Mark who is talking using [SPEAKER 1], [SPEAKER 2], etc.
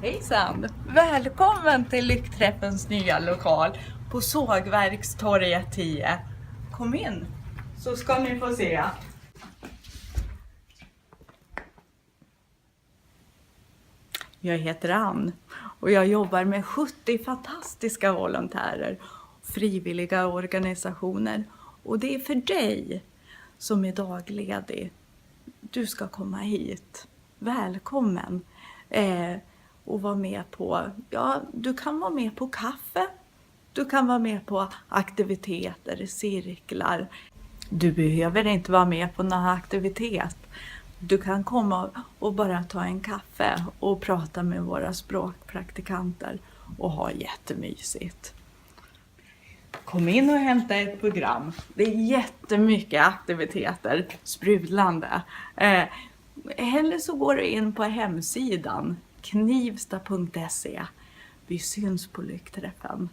[SPEAKER 1] Hejsan! Välkommen till Lyckträffens nya lokal på Sågverkstorget 10. Kom in så ska ni få se. Jag heter Ann och jag jobbar med 70 fantastiska volontärer och frivilliga organisationer. Och det är för dig som är dagledig. Du ska komma hit. Välkommen! Och vara med på, du kan vara med på kaffe, du kan vara med på aktiviteter, cirklar. Du behöver inte vara med på någon aktivitet. Du kan komma och bara ta en kaffe och prata med våra språkpraktikanter och ha jättemysigt. Kom in och hämta ett program. Det är jättemycket aktiviteter, sprudlande. Eller så går du in på hemsidan knivsta.se. Vi syns på Lyckträffen.